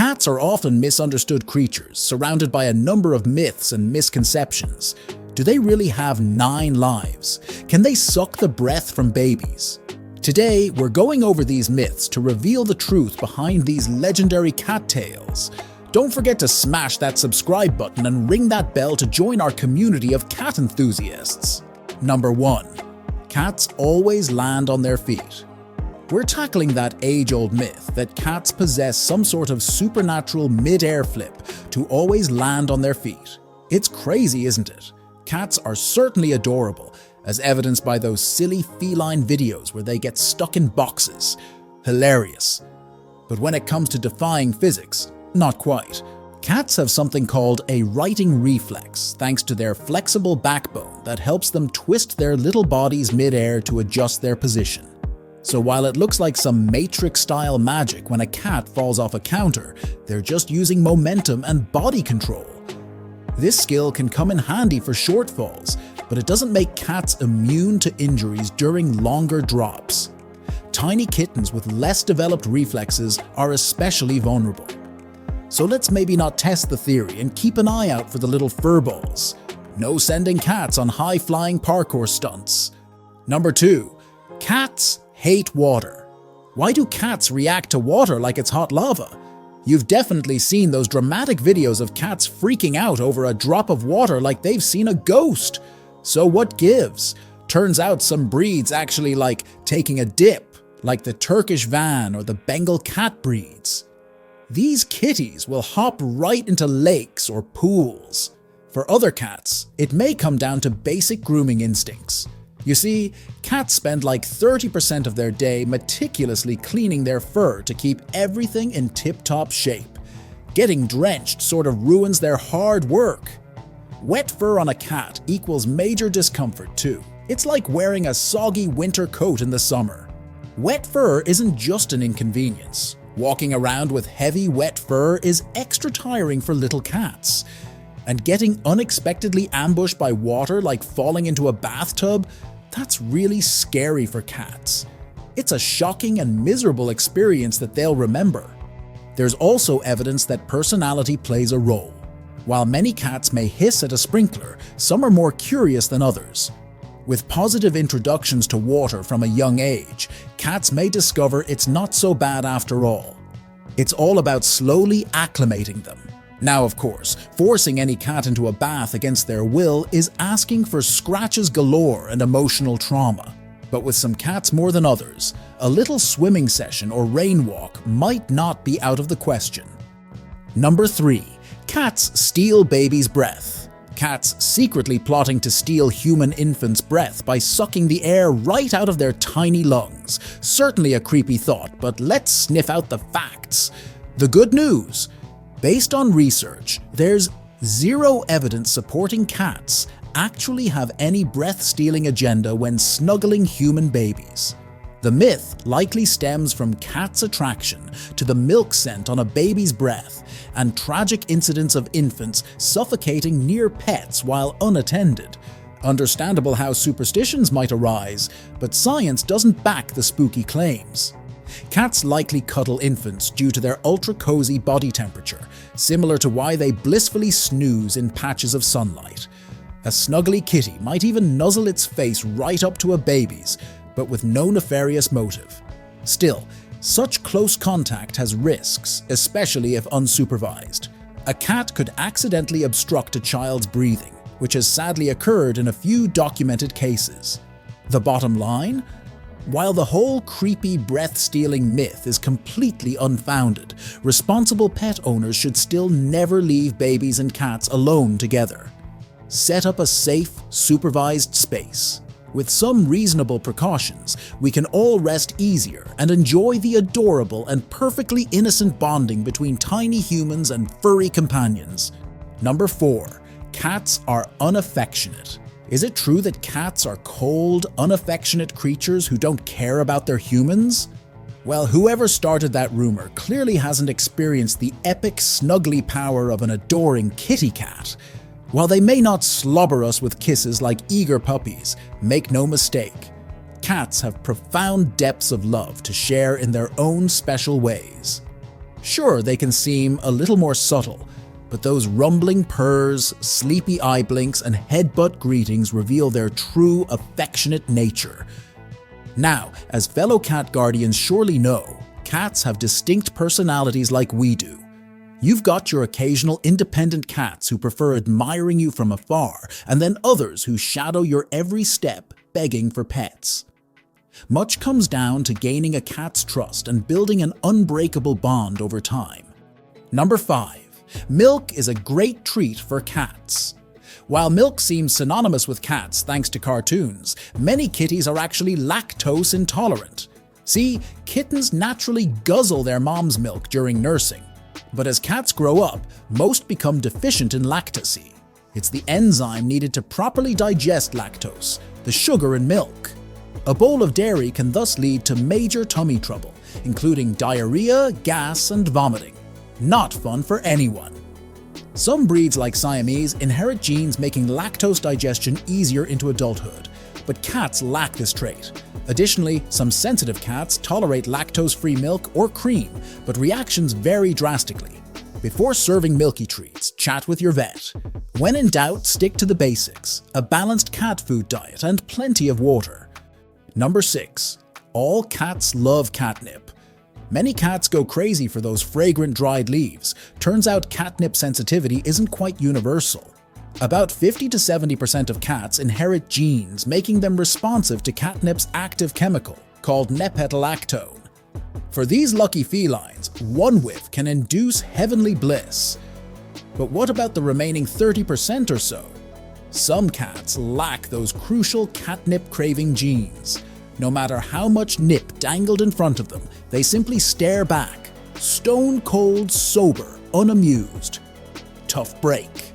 Cats are often misunderstood creatures, surrounded by a number of myths and misconceptions. Do they really have 9 lives? Can they suck the breath from babies? Today, we're going over these myths to reveal the truth behind these legendary cat tales. Don't forget to smash that subscribe button and ring that bell to join our community of cat enthusiasts. Number 1. Cats always land on their feet. We're tackling that age-old myth that cats possess some sort of supernatural mid-air flip to always land on their feet. It's crazy, isn't it? Cats are certainly adorable, as evidenced by those silly feline videos where they get stuck in boxes. Hilarious. But when it comes to defying physics, not quite. Cats have something called a righting reflex, thanks to their flexible backbone that helps them twist their little bodies mid-air to adjust their position. So while it looks like some Matrix-style magic when a cat falls off a counter, they're just using momentum and body control. This skill can come in handy for short falls, but it doesn't make cats immune to injuries during longer drops. Tiny kittens with less developed reflexes are especially vulnerable. So let's maybe not test the theory and keep an eye out for the little furballs. No sending cats on high-flying parkour stunts. Number 2. Cats hate water. Why do cats react to water like it's hot lava? You've definitely seen those dramatic videos of cats freaking out over a drop of water like they've seen a ghost. So what gives? Turns out some breeds actually like taking a dip, like the Turkish Van or the Bengal cat breeds. These kitties will hop right into lakes or pools. For other cats, it may come down to basic grooming instincts. You see, cats spend like 30% of their day meticulously cleaning their fur to keep everything in tip-top shape. Getting drenched sort of ruins their hard work. Wet fur on a cat equals major discomfort too. It's like wearing a soggy winter coat in the summer. Wet fur isn't just an inconvenience. Walking around with heavy wet fur is extra tiring for little cats. And getting unexpectedly ambushed by water like falling into a bathtub, that's really scary for cats. It's a shocking and miserable experience that they'll remember. There's also evidence that personality plays a role. While many cats may hiss at a sprinkler, some are more curious than others. With positive introductions to water from a young age, cats may discover it's not so bad after all. It's all about slowly acclimating them. Now, of course, forcing any cat into a bath against their will is asking for scratches galore and emotional trauma. But with some cats more than others, a little swimming session or rain walk might not be out of the question. Number 3. Cats steal babies' breath. Cats secretly plotting to steal human infants' breath by sucking the air right out of their tiny lungs. Certainly a creepy thought, but let's sniff out the facts. The good news: based on research, there's zero evidence supporting cats actually have any breath-stealing agenda when snuggling human babies. The myth likely stems from cats' attraction to the milk scent on a baby's breath and tragic incidents of infants suffocating near pets while unattended. Understandable how superstitions might arise, but science doesn't back the spooky claims. Cats likely cuddle infants due to their ultra-cozy body temperature, similar to why they blissfully snooze in patches of sunlight. A snuggly kitty might even nuzzle its face right up to a baby's, but with no nefarious motive. Still, such close contact has risks, especially if unsupervised. A cat could accidentally obstruct a child's breathing, which has sadly occurred in a few documented cases. The bottom line? While the whole creepy breath-stealing myth is completely unfounded, responsible pet owners should still never leave babies and cats alone together. Set up a safe, supervised space. With some reasonable precautions, we can all rest easier and enjoy the adorable and perfectly innocent bonding between tiny humans and furry companions. Number 4. Cats are unaffectionate. Is it true that cats are cold, unaffectionate creatures who don't care about their humans? Well, whoever started that rumor clearly hasn't experienced the epic snuggly power of an adoring kitty cat. While they may not slobber us with kisses like eager puppies, make no mistake, cats have profound depths of love to share in their own special ways. Sure, they can seem a little more subtle, but those rumbling purrs, sleepy eye blinks, and headbutt greetings reveal their true affectionate nature. Now, as fellow cat guardians surely know, cats have distinct personalities like we do. You've got your occasional independent cats who prefer admiring you from afar, and then others who shadow your every step, begging for pets. Much comes down to gaining a cat's trust and building an unbreakable bond over time. Number 5. Milk is a great treat for cats. While milk seems synonymous with cats thanks to cartoons, many kitties are actually lactose intolerant. See, kittens naturally guzzle their mom's milk during nursing, but as cats grow up, most become deficient in lactase. It's the enzyme needed to properly digest lactose, the sugar in milk. A bowl of dairy can thus lead to major tummy trouble, including diarrhea, gas, and vomiting. Not fun for anyone. Some breeds like Siamese inherit genes making lactose digestion easier into adulthood, but cats lack this trait. Additionally, some sensitive cats tolerate lactose-free milk or cream, but reactions vary drastically. Before serving milky treats, chat with your vet. When in doubt, stick to the basics: a balanced cat food diet and plenty of water. Number 6. All cats love catnip. Many cats go crazy for those fragrant dried leaves. Turns out catnip sensitivity isn't quite universal. About 50 to 70% of cats inherit genes making them responsive to catnip's active chemical, called nepetalactone. For these lucky felines, one whiff can induce heavenly bliss. But what about the remaining 30% or so? Some cats lack those crucial catnip-craving genes. No matter how much nip dangled in front of them, they simply stare back, stone-cold sober, unamused. Tough break.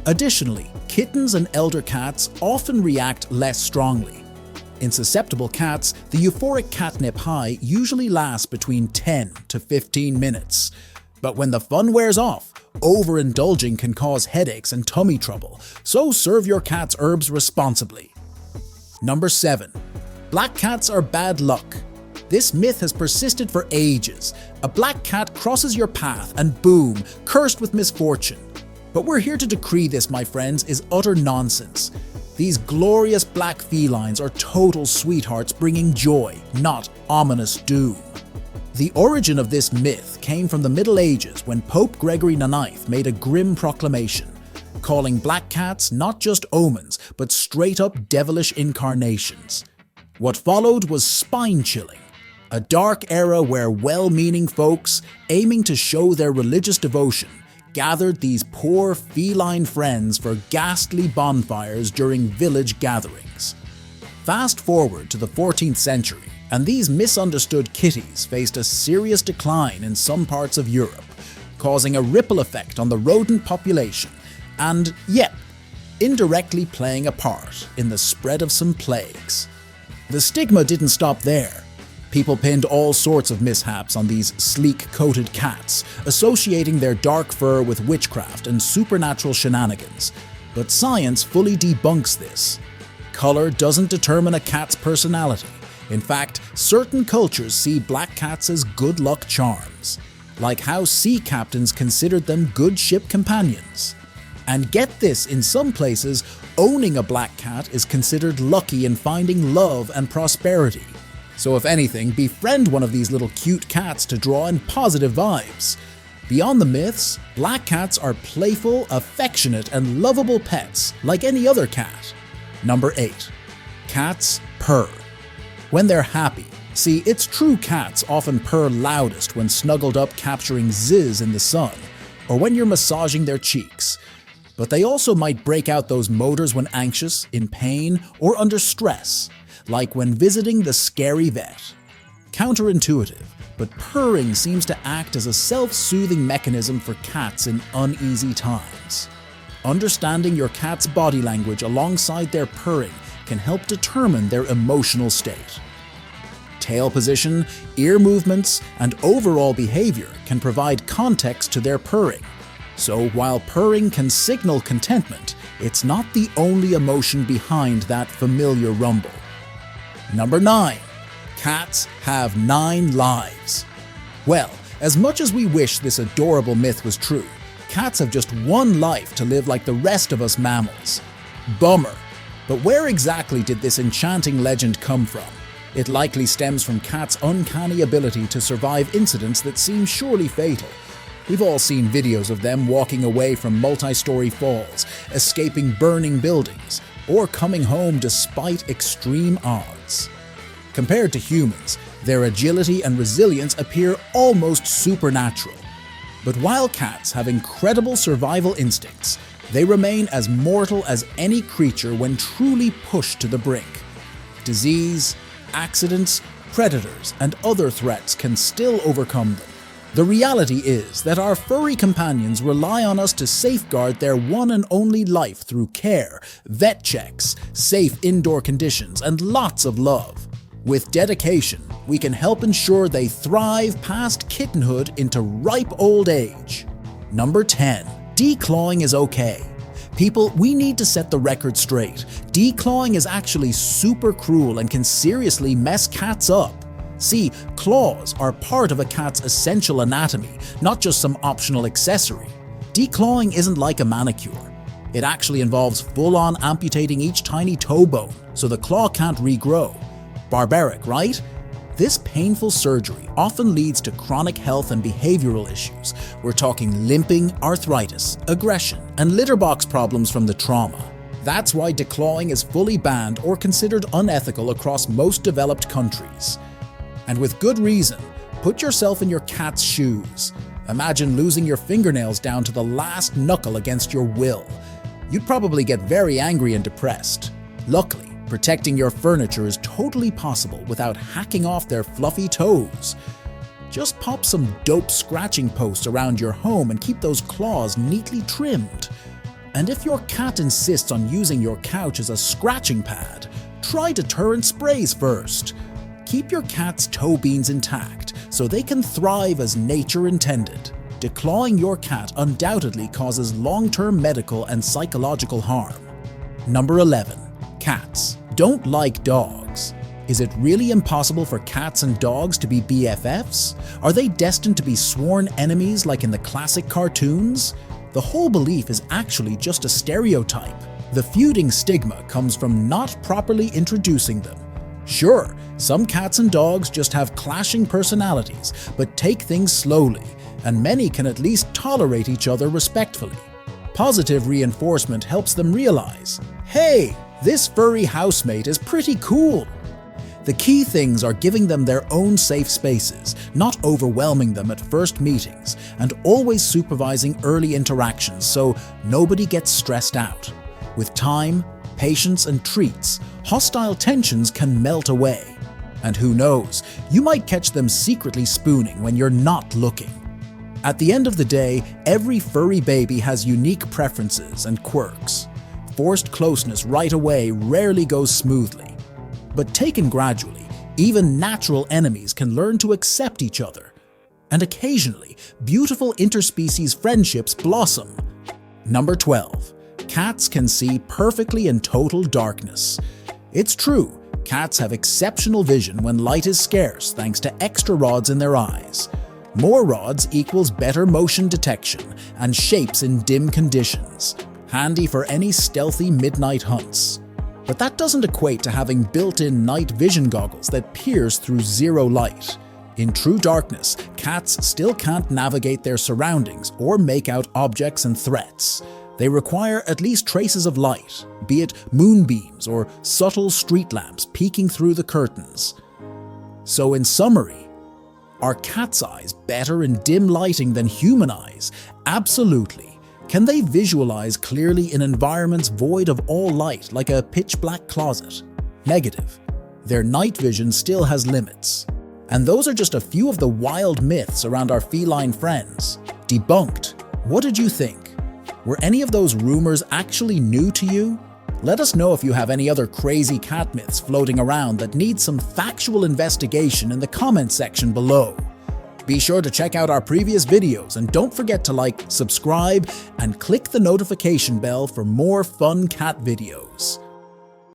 Additionally, kittens and elder cats often react less strongly. In susceptible cats, the euphoric catnip high usually lasts between 10 to 15 minutes. But when the fun wears off, overindulging can cause headaches and tummy trouble, so serve your cat's herbs responsibly. Number 7. Black cats are bad luck. This myth has persisted for ages. A black cat crosses your path and boom, cursed with misfortune. But we're here to decree this, my friends, is utter nonsense. These glorious black felines are total sweethearts bringing joy, not ominous doom. The origin of this myth came from the Middle Ages when Pope Gregory IX made a grim proclamation, calling black cats not just omens, but straight-up devilish incarnations. What followed was spine-chilling, a dark era where well-meaning folks, aiming to show their religious devotion, gathered these poor feline friends for ghastly bonfires during village gatherings. Fast forward to the 14th century, and these misunderstood kitties faced a serious decline in some parts of Europe, causing a ripple effect on the rodent population and, yep, indirectly playing a part in the spread of some plagues. The stigma didn't stop there. People pinned all sorts of mishaps on these sleek-coated cats, associating their dark fur with witchcraft and supernatural shenanigans. But science fully debunks this. Color doesn't determine a cat's personality. In fact, certain cultures see black cats as good luck charms, like how sea captains considered them good ship companions. And get this, in some places, owning a black cat is considered lucky in finding love and prosperity. So if anything, befriend one of these little cute cats to draw in positive vibes. Beyond the myths, black cats are playful, affectionate, and lovable pets like any other cat. Number 8. Cats purr. When they're happy. See, it's true cats often purr loudest when snuggled up capturing zizz in the sun, or when you're massaging their cheeks. But they also might break out those motors when anxious, in pain, or under stress, like when visiting the scary vet. Counterintuitive, but purring seems to act as a self-soothing mechanism for cats in uneasy times. Understanding your cat's body language alongside their purring can help determine their emotional state. Tail position, ear movements, and overall behavior can provide context to their purring. So while purring can signal contentment, it's not the only emotion behind that familiar rumble. Number 9. Cats have 9 lives. Well, As much as we wish this adorable myth was true, cats have just one life to live like the rest of us mammals. Bummer. But where exactly did this enchanting legend come from? It likely stems from cats' uncanny ability to survive incidents that seem surely fatal. We've all seen videos of them walking away from multi-story falls, escaping burning buildings, or coming home despite extreme odds. Compared to humans, their agility and resilience appear almost supernatural. But while cats have incredible survival instincts, they remain as mortal as any creature when truly pushed to the brink. Disease, accidents, predators, and other threats can still overcome them. The reality is that our furry companions rely on us to safeguard their one and only life through care, vet checks, safe indoor conditions, and lots of love. With dedication, we can help ensure they thrive past kittenhood into ripe old age. Number 10. Declawing is okay. People, we need to set the record straight. Declawing is actually super cruel and can seriously mess cats up. See, claws are part of a cat's essential anatomy, not just some optional accessory. Declawing isn't like a manicure. It actually involves full-on amputating each tiny toe bone so the claw can't regrow. Barbaric, right? This painful surgery often leads to chronic health and behavioral issues. We're talking limping, arthritis, aggression, and litter box problems from the trauma. That's why declawing is fully banned or considered unethical across most developed countries. And with good reason. Put yourself in your cat's shoes. Imagine losing your fingernails down to the last knuckle against your will. You'd probably get very angry and depressed. Luckily, protecting your furniture is totally possible without hacking off their fluffy toes. Just pop some dope scratching posts around your home and keep those claws neatly trimmed. And if your cat insists on using your couch as a scratching pad, try deterrent sprays first. Keep your cat's toe beans intact so they can thrive as nature intended. Declawing your cat undoubtedly causes long-term medical and psychological harm. Number 11. Cats don't like dogs. Is it really impossible for cats and dogs to be BFFs? Are they destined to be sworn enemies like in the classic cartoons? The whole belief is actually just a stereotype. The feuding stigma comes from not properly introducing them. Sure, some cats and dogs just have clashing personalities, but take things slowly, and many can at least tolerate each other respectfully. Positive reinforcement helps them realize, hey, this furry housemate is pretty cool. The key things are giving them their own safe spaces, not overwhelming them at first meetings, and always supervising early interactions so nobody gets stressed out. With time, patience, and treats, hostile tensions can melt away. And who knows, you might catch them secretly spooning when you're not looking. At the end of the day, every furry baby has unique preferences and quirks. Forced closeness right away rarely goes smoothly. But taken gradually, even natural enemies can learn to accept each other. And occasionally, beautiful interspecies friendships blossom. Number 12. Cats can see perfectly in total darkness. It's true, cats have exceptional vision when light is scarce thanks to extra rods in their eyes. More rods equals better motion detection and shapes in dim conditions, handy for any stealthy midnight hunts. But that doesn't equate to having built-in night vision goggles that pierce through zero light. In true darkness, cats still can't navigate their surroundings or make out objects and threats. They require at least traces of light, be it moonbeams or subtle street lamps peeking through the curtains. So in summary, are cat's eyes better in dim lighting than human eyes? Absolutely. Can they visualize clearly in environments void of all light, like a pitch-black closet? Negative. Their night vision still has limits. And those are just a few of the wild myths around our feline friends. Debunked. What did you think? Were any of those rumors actually new to you? Let us know if you have any other crazy cat myths floating around that need some factual investigation in the comments section below. Be sure to check out our previous videos and don't forget to like, subscribe, and click the notification bell for more fun cat videos.